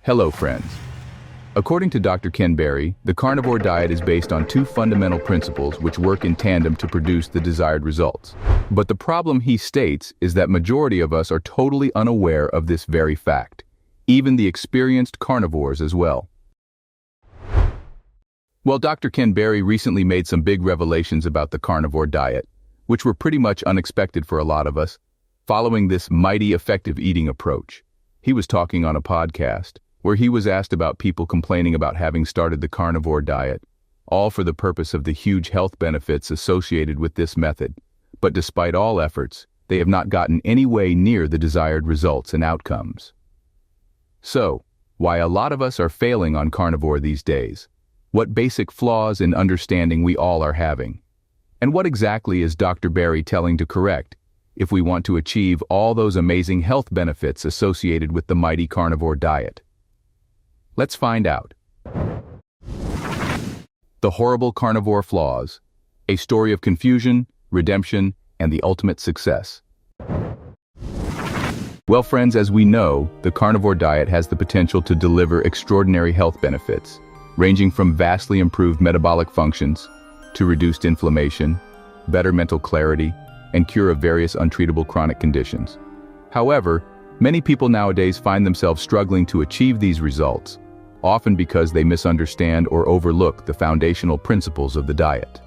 Hello, friends. According to Dr. Ken Berry, the carnivore diet is based on two fundamental principles which work in tandem to produce the desired results. But the problem, he states, is that majority of us are totally unaware of this very fact, even the experienced carnivores as well. Well, Dr. Ken Berry recently made some big revelations about the carnivore diet, which were pretty much unexpected for a lot of us, following this mighty effective eating approach. He was talking on a podcast where he was asked about people complaining about having started the carnivore diet, all for the purpose of the huge health benefits associated with this method. But despite all efforts, they have not gotten any way near the desired results and outcomes. So, why a lot of us are failing on carnivore these days? What basic flaws in understanding we all are having? And what exactly is Dr. Berry telling to correct if we want to achieve all those amazing health benefits associated with the mighty carnivore diet? Let's find out. The horrible carnivore flaws, a story of confusion, redemption, and the ultimate success. Well, friends, as we know, the carnivore diet has the potential to deliver extraordinary health benefits, ranging from vastly improved metabolic functions to reduced inflammation, better mental clarity, and cure of various untreatable chronic conditions. However, many people nowadays find themselves struggling to achieve these results, often because they misunderstand or overlook the foundational principles of the diet.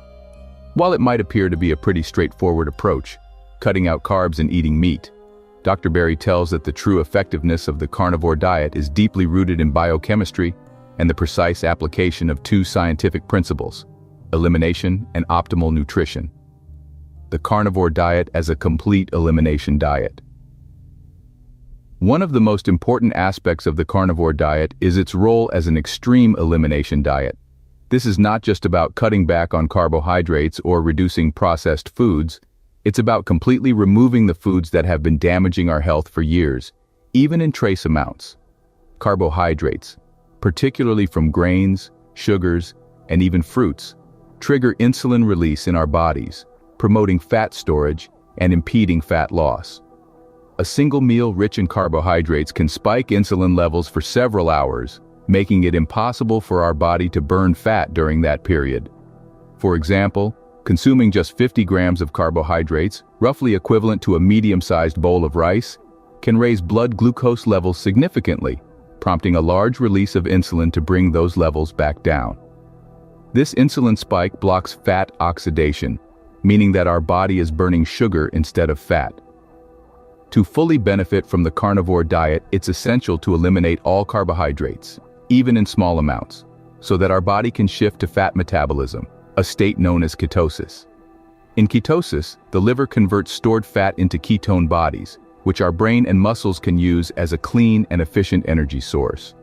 While it might appear to be a pretty straightforward approach, cutting out carbs and eating meat, Dr. Berry tells that the true effectiveness of the carnivore diet is deeply rooted in biochemistry and the precise application of two scientific principles: elimination and optimal nutrition. The carnivore diet as a complete elimination diet. One of the most important aspects of the carnivore diet is its role as an extreme elimination diet. This is not just about cutting back on carbohydrates or reducing processed foods. It's about completely removing the foods that have been damaging our health for years, even in trace amounts. Carbohydrates, particularly from grains, sugars, and even fruits, trigger insulin release in our bodies, promoting fat storage and impeding fat loss. A single meal rich in carbohydrates can spike insulin levels for several hours, making it impossible for our body to burn fat during that period. For example, consuming just 50 grams of carbohydrates, roughly equivalent to a medium-sized bowl of rice, can raise blood glucose levels significantly, prompting a large release of insulin to bring those levels back down. This insulin spike blocks fat oxidation, meaning that our body is burning sugar instead of fat. To fully benefit from the carnivore diet, it's essential to eliminate all carbohydrates, even in small amounts, so that our body can shift to fat metabolism, a state known as ketosis. In ketosis, the liver converts stored fat into ketone bodies, which our brain and muscles can use as a clean and efficient energy source.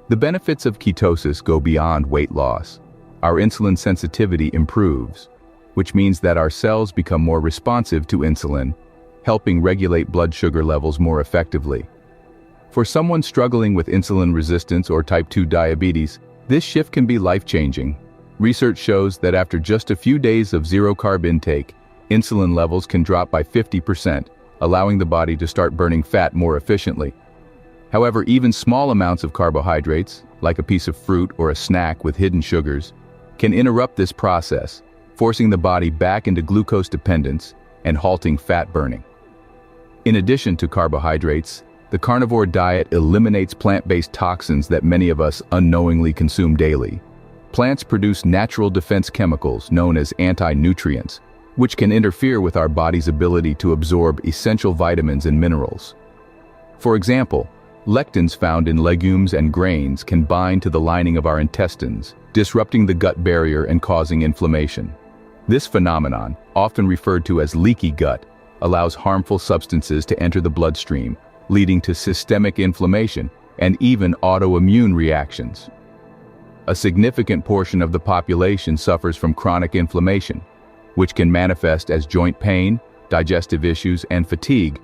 The benefits of ketosis go beyond weight loss. Our insulin sensitivity improves, which means that our cells become more responsive to insulin, helping regulate blood sugar levels more effectively. For someone struggling with insulin resistance or type 2 diabetes, this shift can be life-changing. Research shows that after just a few days of zero-carb intake, insulin levels can drop by 50%, allowing the body to start burning fat more efficiently. However, even small amounts of carbohydrates, like a piece of fruit or a snack with hidden sugars, can interrupt this process, forcing the body back into glucose dependence and halting fat burning. In addition to carbohydrates, the carnivore diet eliminates plant-based toxins that many of us unknowingly consume daily. Plants produce natural defense chemicals known as anti-nutrients, which can interfere with our body's ability to absorb essential vitamins and minerals. For example, lectins found in legumes and grains can bind to the lining of our intestines, disrupting the gut barrier and causing inflammation. This phenomenon, often referred to as leaky gut, allows harmful substances to enter the bloodstream, leading to systemic inflammation and even autoimmune reactions. A significant portion of the population suffers from chronic inflammation, which can manifest as joint pain, digestive issues, and fatigue,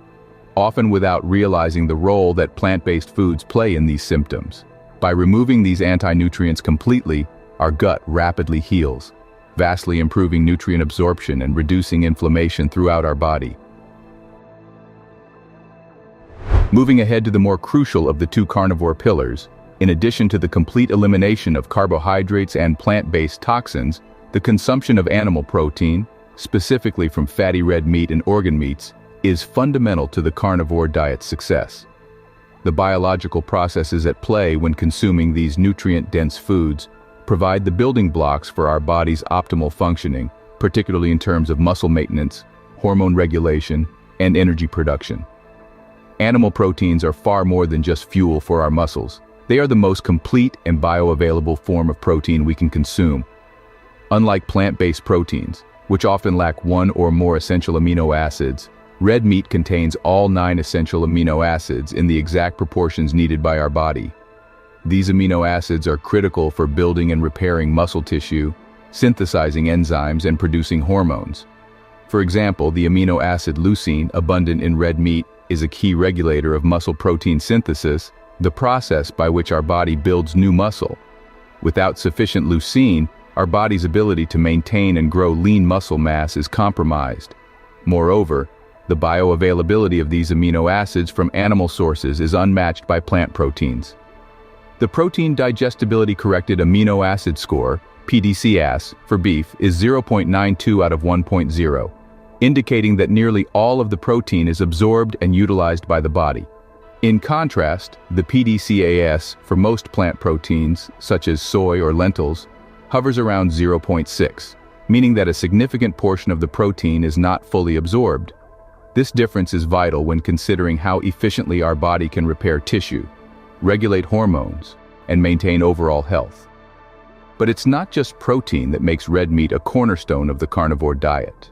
often without realizing the role that plant-based foods play in these symptoms. By removing these anti-nutrients completely, our gut rapidly heals, vastly improving nutrient absorption and reducing inflammation throughout our body. Moving ahead to the more crucial of the two carnivore pillars, In addition to the complete elimination of carbohydrates and plant-based toxins, the consumption of animal protein, specifically from fatty red meat and organ meats, is fundamental to the carnivore diet's success. The biological processes at play when consuming these nutrient-dense foods provide the building blocks for our body's optimal functioning, particularly in terms of muscle maintenance, hormone regulation, and energy production. Animal proteins are far more than just fuel for our muscles. They are the most complete and bioavailable form of protein we can consume. Unlike plant-based proteins, which often lack one or more essential amino acids, red meat contains all 9 essential amino acids in the exact proportions needed by our body. These amino acids are critical for building and repairing muscle tissue, synthesizing enzymes, and producing hormones. For example, the amino acid leucine, abundant in red meat, is a key regulator of muscle protein synthesis, the process by which our body builds new muscle. Without sufficient leucine, our body's ability to maintain and grow lean muscle mass is compromised. Moreover, the bioavailability of these amino acids from animal sources is unmatched by plant proteins. The protein digestibility corrected amino acid score, PDCAS, for beef is 0.92 out of 1.0, indicating that nearly all of the protein is absorbed and utilized by the body. In contrast, the PDCAS for most plant proteins, such as soy or lentils, hovers around 0.6, meaning that a significant portion of the protein is not fully absorbed. This difference is vital when considering how efficiently our body can repair tissue, regulate hormones, and maintain overall health. But it's not just protein that makes red meat a cornerstone of the carnivore diet.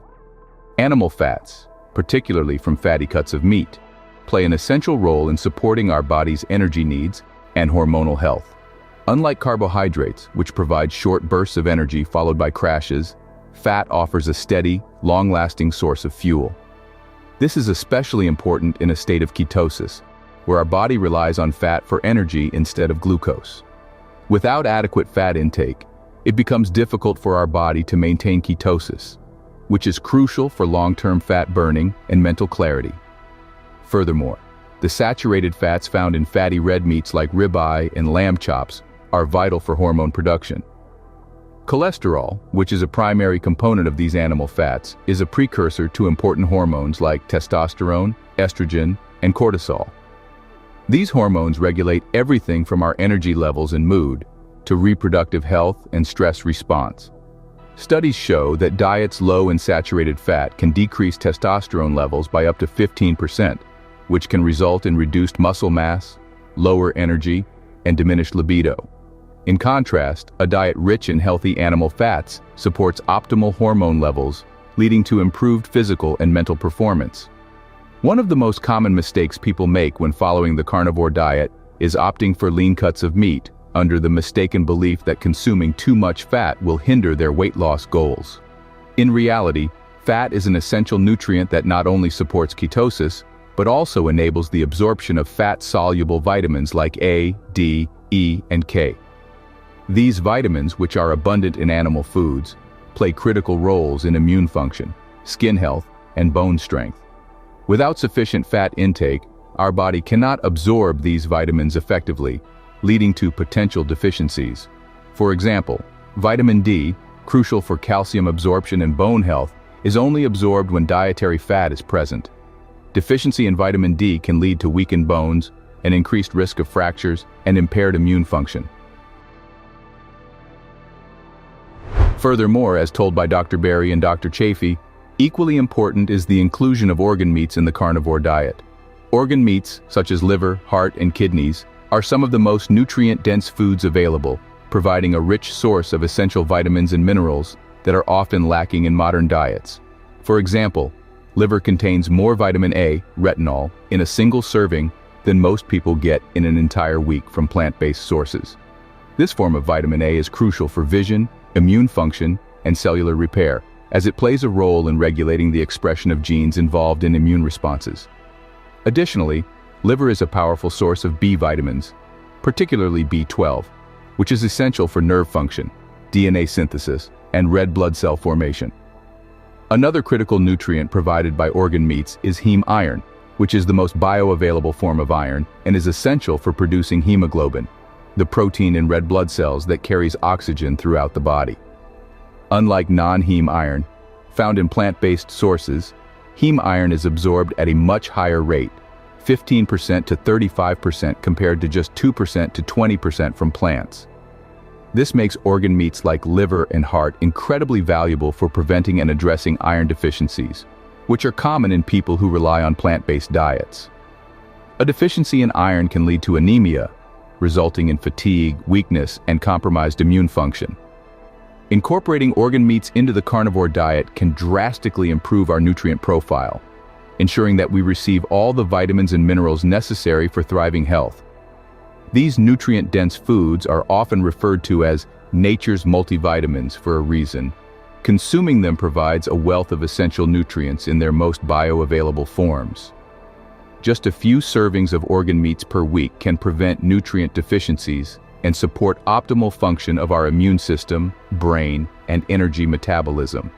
Animal fats, particularly from fatty cuts of meat, play an essential role in supporting our body's energy needs and hormonal health. Unlike carbohydrates, which provide short bursts of energy followed by crashes, fat offers a steady, long-lasting source of fuel. This is especially important in a state of ketosis, where our body relies on fat for energy instead of glucose. Without adequate fat intake, it becomes difficult for our body to maintain ketosis, which is crucial for long-term fat burning and mental clarity. Furthermore, the saturated fats found in fatty red meats like ribeye and lamb chops are vital for hormone production. Cholesterol, which is a primary component of these animal fats, is a precursor to important hormones like testosterone, estrogen, and cortisol. These hormones regulate everything from our energy levels and mood to reproductive health and stress response. Studies show that diets low in saturated fat can decrease testosterone levels by up to 15%, which can result in reduced muscle mass, lower energy, and diminished libido. In contrast, a diet rich in healthy animal fats supports optimal hormone levels, leading to improved physical and mental performance. One of the most common mistakes people make when following the carnivore diet is opting for lean cuts of meat, under the mistaken belief that consuming too much fat will hinder their weight loss goals. In reality, fat is an essential nutrient that not only supports ketosis, but also enables the absorption of fat-soluble vitamins like A, D, E, and K. These vitamins, which are abundant in animal foods, play critical roles in immune function, skin health, and bone strength. Without sufficient fat intake, our body cannot absorb these vitamins effectively, leading to potential deficiencies. For example, vitamin D, crucial for calcium absorption and bone health, is only absorbed when dietary fat is present. Deficiency in vitamin D can lead to weakened bones, an increased risk of fractures, and impaired immune function. Furthermore, as told by Dr. Berry and Dr. Chafee, equally important is the inclusion of organ meats in the carnivore diet. Organ meats, such as liver, heart, and kidneys, are some of the most nutrient-dense foods available, providing a rich source of essential vitamins and minerals that are often lacking in modern diets. For example, liver contains more vitamin A, retinol, in a single serving than most people get in an entire week from plant-based sources. This form of vitamin A is crucial for vision, immune function, and cellular repair, as it plays a role in regulating the expression of genes involved in immune responses. Additionally, liver is a powerful source of B vitamins, particularly B12, which is essential for nerve function, DNA synthesis, and red blood cell formation. Another critical nutrient provided by organ meats is heme iron, which is the most bioavailable form of iron and is essential for producing hemoglobin. the protein in red blood cells that carries oxygen throughout the body. Unlike non-heme iron, found in plant-based sources, heme iron is absorbed at a much higher rate, 15% to 35% compared to just 2% to 20% from plants. This makes organ meats like liver and heart incredibly valuable for preventing and addressing iron deficiencies, which are common in people who rely on plant-based diets. A deficiency in iron can lead to anemia, resulting in fatigue, weakness, and compromised immune function. Incorporating organ meats into the carnivore diet can drastically improve our nutrient profile, ensuring that we receive all the vitamins and minerals necessary for thriving health. These nutrient-dense foods are often referred to as nature's multivitamins for a reason. Consuming them provides a wealth of essential nutrients in their most bioavailable forms. Just a few servings of organ meats per week can prevent nutrient deficiencies and support optimal function of our immune system, brain, and energy metabolism.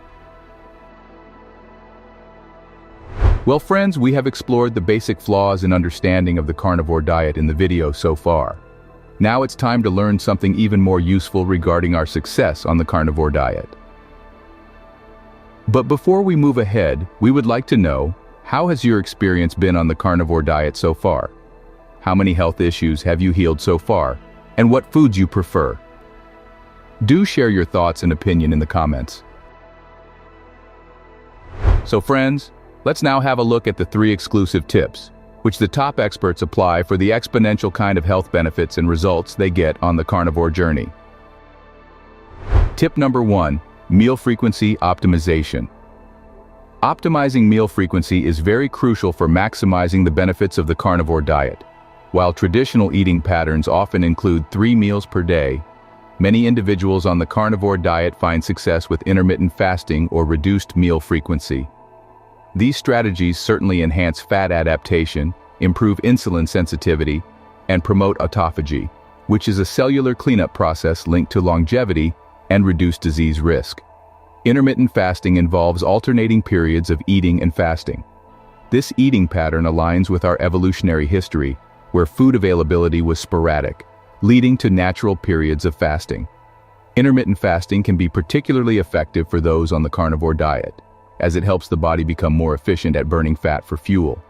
Well, friends, we have explored the basic flaws and understanding of the carnivore diet in the video so far. Now it's time to learn something even more useful regarding our success on the carnivore diet. But before we move ahead, we would like to know, how has your experience been on the carnivore diet so far? How many health issues have you healed so far? And what foods you prefer? Do share your thoughts and opinion in the comments. So friends, let's now have a look at the 3 exclusive tips, which the top experts apply for the exponential kind of health benefits and results they get on the carnivore journey. Tip number 1, meal frequency optimization. Optimizing meal frequency is very crucial for maximizing the benefits of the carnivore diet. While traditional eating patterns often include 3 meals per day, many individuals on the carnivore diet find success with intermittent fasting or reduced meal frequency. These strategies certainly enhance fat adaptation, improve insulin sensitivity, and promote autophagy, which is a cellular cleanup process linked to longevity and reduced disease risk. Intermittent fasting involves alternating periods of eating and fasting. This eating pattern aligns with our evolutionary history, where food availability was sporadic, leading to natural periods of fasting. Intermittent fasting can be particularly effective for those on the carnivore diet, as it helps the body become more efficient at burning fat for fuel.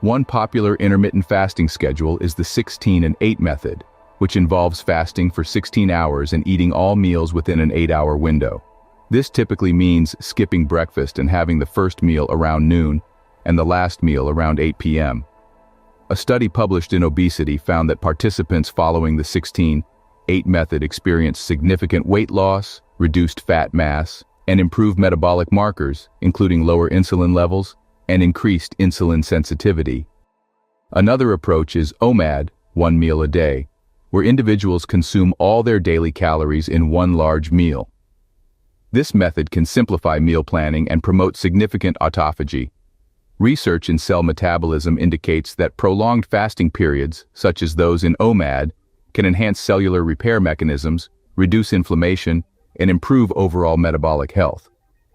One popular intermittent fasting schedule is the 16 and 8 method, which involves fasting for 16 hours and eating all meals within an 8-hour window. This typically means skipping breakfast and having the first meal around noon and the last meal around 8 p.m. A study published in Obesity found that participants following the 16-8 method experienced significant weight loss, reduced fat mass, and improved metabolic markers, including lower insulin levels and increased insulin sensitivity. Another approach is OMAD, 1 meal a day, where individuals consume all their daily calories in one large meal. This method can simplify meal planning and promote significant autophagy. Research in cell metabolism indicates that prolonged fasting periods, such as those in OMAD, can enhance cellular repair mechanisms, reduce inflammation, and improve overall metabolic health.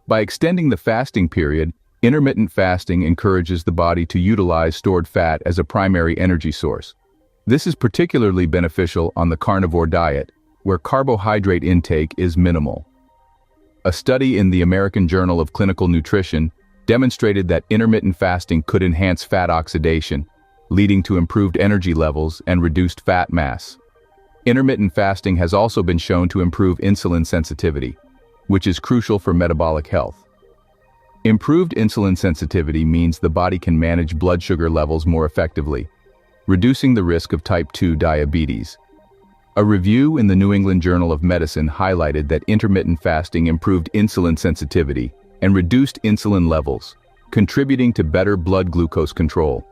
By extending the fasting period, intermittent fasting encourages the body to utilize stored fat as a primary energy source. This is particularly beneficial on the carnivore diet, where carbohydrate intake is minimal. A study in the American Journal of Clinical Nutrition demonstrated that intermittent fasting could enhance fat oxidation, leading to improved energy levels and reduced fat mass. Intermittent fasting has also been shown to improve insulin sensitivity, which is crucial for metabolic health. Improved insulin sensitivity means the body can manage blood sugar levels more effectively, reducing the risk of type 2 diabetes. A review in the New England Journal of Medicine highlighted that intermittent fasting improved insulin sensitivity and reduced insulin levels, contributing to better blood glucose control.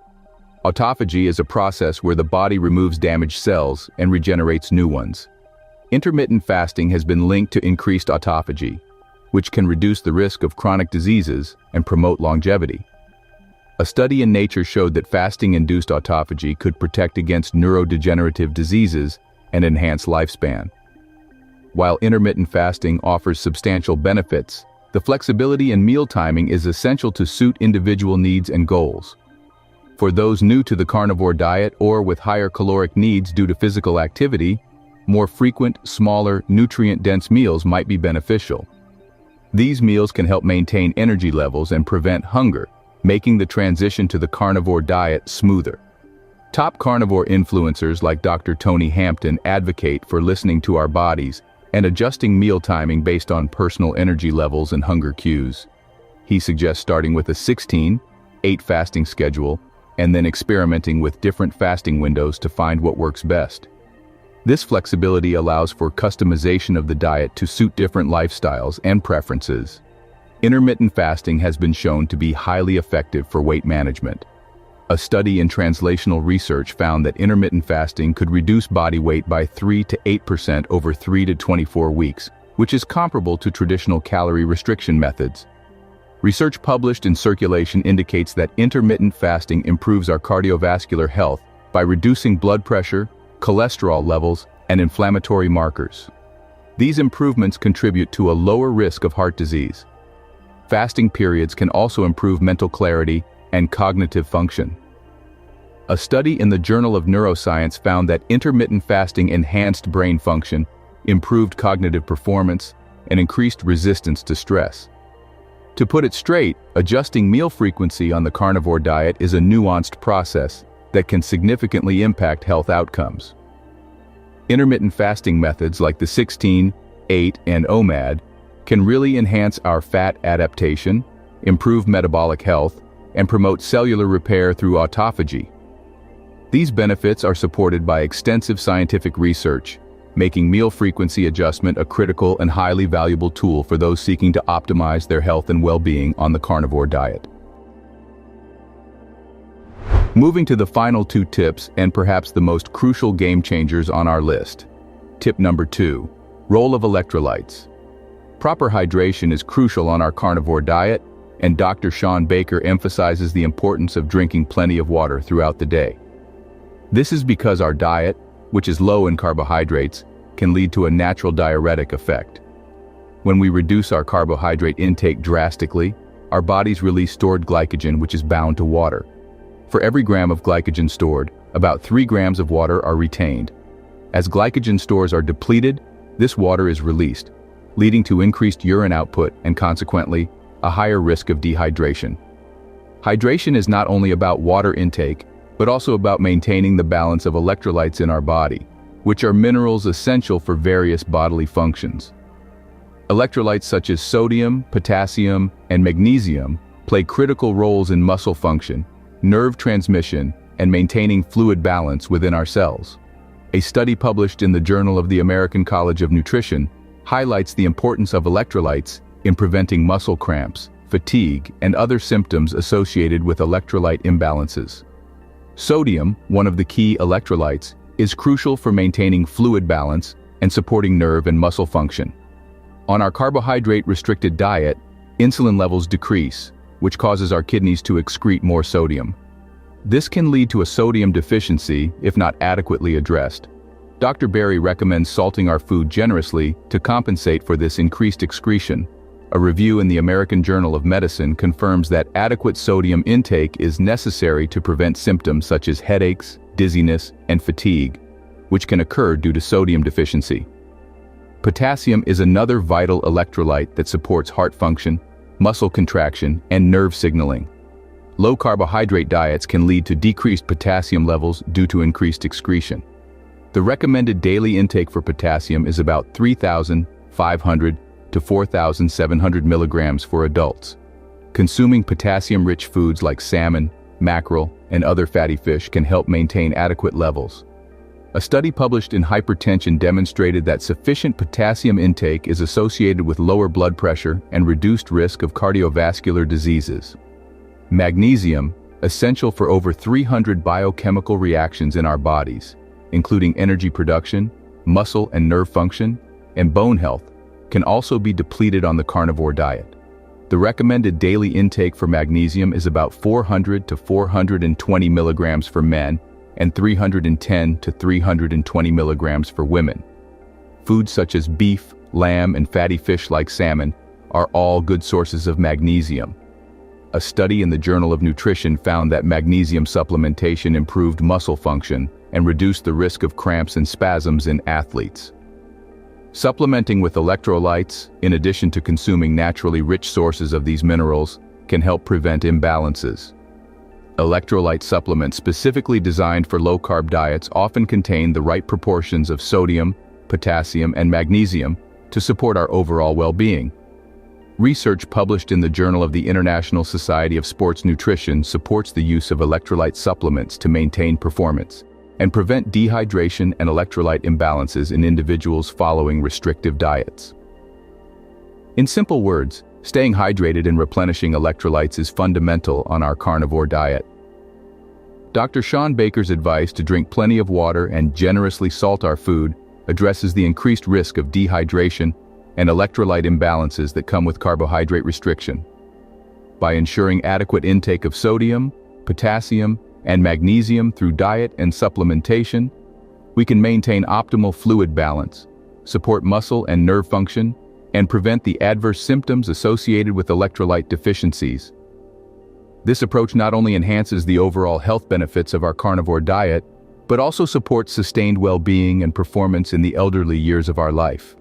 Autophagy is a process where the body removes damaged cells and regenerates new ones. Intermittent fasting has been linked to increased autophagy, which can reduce the risk of chronic diseases and promote longevity. A study in Nature showed that fasting-induced autophagy could protect against neurodegenerative diseases and enhance lifespan. While intermittent fasting offers substantial benefits, the flexibility in meal timing is essential to suit individual needs and goals. For those new to the carnivore diet or with higher caloric needs due to physical activity, more frequent, smaller, nutrient-dense meals might be beneficial. These meals can help maintain energy levels and prevent hunger, making the transition to the carnivore diet smoother. Top carnivore influencers like Dr. Tony Hampton advocate for listening to our bodies and adjusting meal timing based on personal energy levels and hunger cues. He suggests starting with a 16/8 fasting schedule and then experimenting with different fasting windows to find what works best. This flexibility allows for customization of the diet to suit different lifestyles and preferences. Intermittent fasting has been shown to be highly effective for weight management. A study in translational research found that intermittent fasting could reduce body weight by 3 to 8% over 3 to 24 weeks, which is comparable to traditional calorie restriction methods. Research published in Circulation indicates that intermittent fasting improves our cardiovascular health by reducing blood pressure, cholesterol levels, and inflammatory markers. These improvements contribute to a lower risk of heart disease. Fasting periods can also improve mental clarity and cognitive function. A study in the Journal of Neuroscience found that intermittent fasting enhanced brain function, improved cognitive performance, and increased resistance to stress. To put it straight, adjusting meal frequency on the carnivore diet is a nuanced process that can significantly impact health outcomes. Intermittent fasting methods like the 16/8 and OMAD can really enhance our fat adaptation, improve metabolic health, and promote cellular repair through autophagy. These benefits are supported by extensive scientific research, making meal frequency adjustment a critical and highly valuable tool for those seeking to optimize their health and well-being on the carnivore diet. Moving to the final two tips and perhaps the most crucial game changers on our list. Tip number 2, role of electrolytes. Proper hydration is crucial on our carnivore diet, and Dr. Sean Baker emphasizes the importance of drinking plenty of water throughout the day. This is because our diet, which is low in carbohydrates, can lead to a natural diuretic effect. When we reduce our carbohydrate intake drastically, our bodies release stored glycogen, which is bound to water. For every gram of glycogen stored, about 3 grams of water are retained. As glycogen stores are depleted, this water is released, leading to increased urine output and consequently, a higher risk of dehydration. Hydration is not only about water intake, but also about maintaining the balance of electrolytes in our body, which are minerals essential for various bodily functions. Electrolytes such as sodium, potassium, and magnesium play critical roles in muscle function, nerve transmission, and maintaining fluid balance within our cells. A study published in the Journal of the American College of Nutrition highlights the importance of electrolytes in preventing muscle cramps, fatigue, and other symptoms associated with electrolyte imbalances. Sodium, one of the key electrolytes, is crucial for maintaining fluid balance and supporting nerve and muscle function. On our carbohydrate-restricted diet, insulin levels decrease, which causes our kidneys to excrete more sodium. This can lead to a sodium deficiency if not adequately addressed. Dr. Berry recommends salting our food generously to compensate for this increased excretion. A review in the American Journal of Medicine confirms that adequate sodium intake is necessary to prevent symptoms such as headaches, dizziness, and fatigue, which can occur due to sodium deficiency. Potassium is another vital electrolyte that supports heart function, muscle contraction, and nerve signaling. Low carbohydrate diets can lead to decreased potassium levels due to increased excretion. The recommended daily intake for potassium is about 3,500 to 4,700 milligrams for adults. Consuming potassium-rich foods like salmon, mackerel, and other fatty fish can help maintain adequate levels. A study published in Hypertension demonstrated that sufficient potassium intake is associated with lower blood pressure and reduced risk of cardiovascular diseases. Magnesium, essential for over 300 biochemical reactions in our bodies, including energy production, muscle and nerve function, and bone health, can also be depleted on the carnivore diet. The recommended daily intake for magnesium is about 400 to 420 milligrams for men and 310 to 320 milligrams for women. Foods such as beef, lamb, and fatty fish like salmon are all good sources of magnesium. a study in the Journal of Nutrition found that magnesium supplementation improved muscle function and reduced the risk of cramps and spasms in athletes. Supplementing with electrolytes, in addition to consuming naturally rich sources of these minerals, can help prevent imbalances. Electrolyte supplements specifically designed for low-carb diets often contain the right proportions of sodium, potassium, and magnesium to support our overall well-being. Research published in the Journal of the International Society of Sports Nutrition supports the use of electrolyte supplements to maintain performance and prevent dehydration and electrolyte imbalances in individuals following restrictive diets. In simple words, staying hydrated and replenishing electrolytes is fundamental on our carnivore diet. Dr. Sean Baker's advice to drink plenty of water and generously salt our food addresses the increased risk of dehydration and electrolyte imbalances that come with carbohydrate restriction. By ensuring adequate intake of sodium, potassium, and magnesium through diet and supplementation, we can maintain optimal fluid balance, support muscle and nerve function, and prevent the adverse symptoms associated with electrolyte deficiencies. This approach not only enhances the overall health benefits of our carnivore diet, but also supports sustained well-being and performance in the elderly years of our life.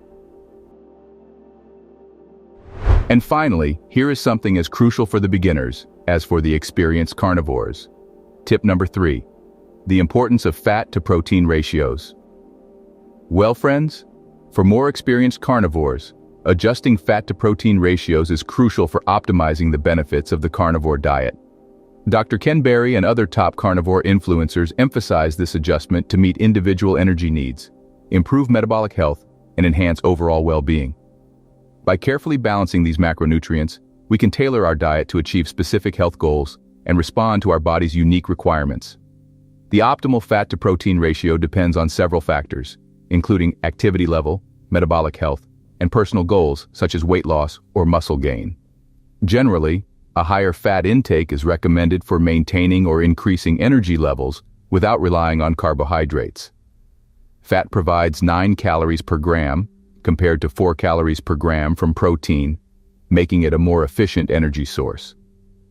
And finally, here is something as crucial for the beginners as for the experienced carnivores. Tip number 3, the importance of fat to protein ratios. Well, friends, for more experienced carnivores, adjusting fat to protein ratios is crucial for optimizing the benefits of the carnivore diet. Dr. Ken Berry and other top carnivore influencers emphasize this adjustment to meet individual energy needs, improve metabolic health, and enhance overall well-being. By carefully balancing these macronutrients, we can tailor our diet to achieve specific health goals and respond to our body's unique requirements. The optimal fat-to-protein ratio depends on several factors, including activity level, metabolic health, and personal goals such as weight loss or muscle gain. Generally, a higher fat intake is recommended for maintaining or increasing energy levels without relying on carbohydrates. Fat provides 9 calories per gram, compared to 4 calories per gram from protein, making it a more efficient energy source.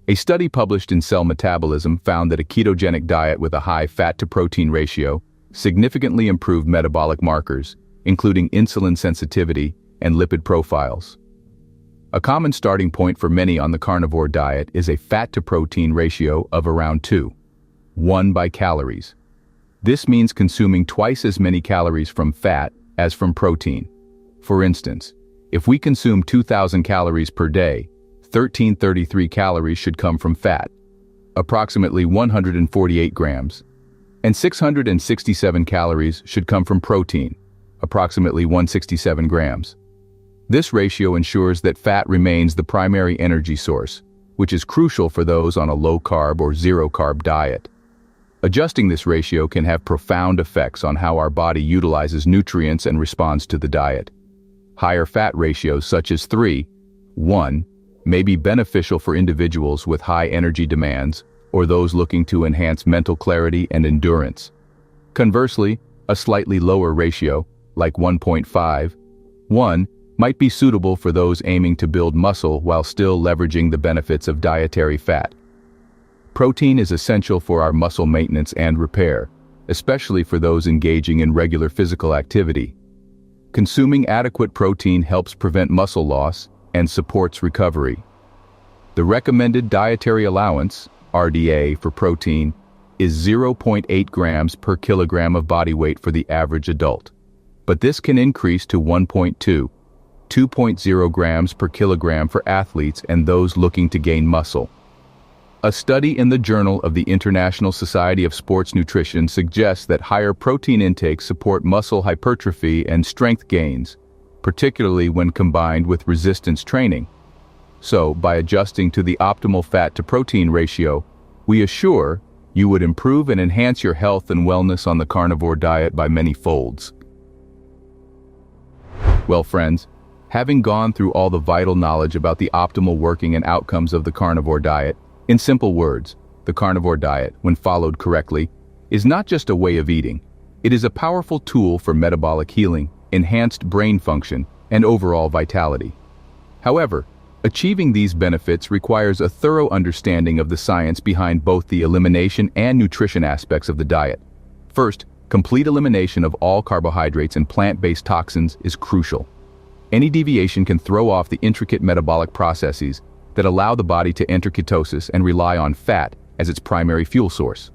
A study published in Cell Metabolism found that a ketogenic diet with a high fat-to-protein ratio significantly improved metabolic markers, including insulin sensitivity and lipid profiles. A common starting point for many on the carnivore diet is a fat-to-protein ratio of around 2:1 by calories. This means consuming twice as many calories from fat as from protein. For instance, if we consume 2,000 calories per day, 1,333 calories should come from fat, approximately 148 grams, and 667 calories should come from protein, approximately 167 grams. This ratio ensures that fat remains the primary energy source, which is crucial for those on a low-carb or zero-carb diet. Adjusting this ratio can have profound effects on how our body utilizes nutrients and responds to the diet. Higher fat ratios such as 3:1 may be beneficial for individuals with high energy demands or those looking to enhance mental clarity and endurance. Conversely, a slightly lower ratio, like 1.5:1, might be suitable for those aiming to build muscle while still leveraging the benefits of dietary fat. Protein is essential for our muscle maintenance and repair, especially for those engaging in regular physical activity. Consuming adequate protein helps prevent muscle loss and supports recovery. The recommended dietary allowance, RDA, for protein is 0.8 grams per kilogram of body weight for the average adult, but this can increase to 2.0 grams per kilogram for athletes and those looking to gain muscle. A study in the Journal of the International Society of Sports Nutrition suggests that higher protein intakes support muscle hypertrophy and strength gains, particularly when combined with resistance training. So, by adjusting to the optimal fat-to-protein ratio, we assure you would improve and enhance your health and wellness on the carnivore diet by many folds. Well, friends, having gone through all the vital knowledge about the optimal working and outcomes of the carnivore diet, in simple words, the carnivore diet, when followed correctly, is not just a way of eating. It is a powerful tool for metabolic healing, enhanced brain function, and overall vitality. However, Achieving these benefits requires a thorough understanding of the science behind both the elimination and nutrition aspects of the diet. First, complete elimination of all carbohydrates and plant-based toxins is crucial. Any deviation can throw off the intricate metabolic processes that allow the body to enter ketosis and rely on fat as its primary fuel source.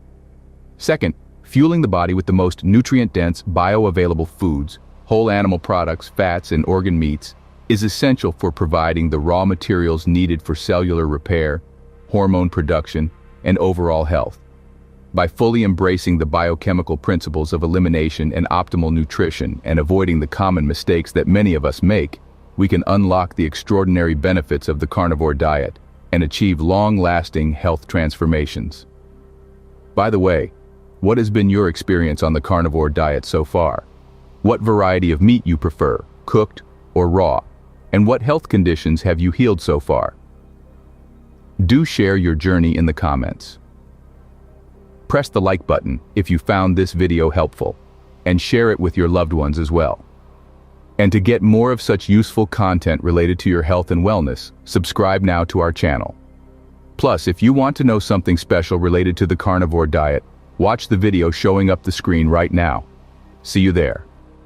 Second, fueling the body with the most nutrient-dense, bioavailable foods, whole animal products, fats, and organ meats, is essential for providing the raw materials needed for cellular repair, hormone production, and overall health. By fully embracing the biochemical principles of elimination and optimal nutrition and avoiding the common mistakes that many of us make, we can unlock the extraordinary benefits of the carnivore diet and achieve long-lasting health transformations. By the way, what has been your experience on the carnivore diet so far? What variety of meat you prefer, cooked or raw? And what health conditions have you healed so far? Do share your journey in the comments. Press the like button if you found this video helpful, and share it with your loved ones as well. And to get more of such useful content related to your health and wellness, subscribe now to our channel. Plus, if you want to know something special related to the carnivore diet, watch the video showing up the screen right now. See you there.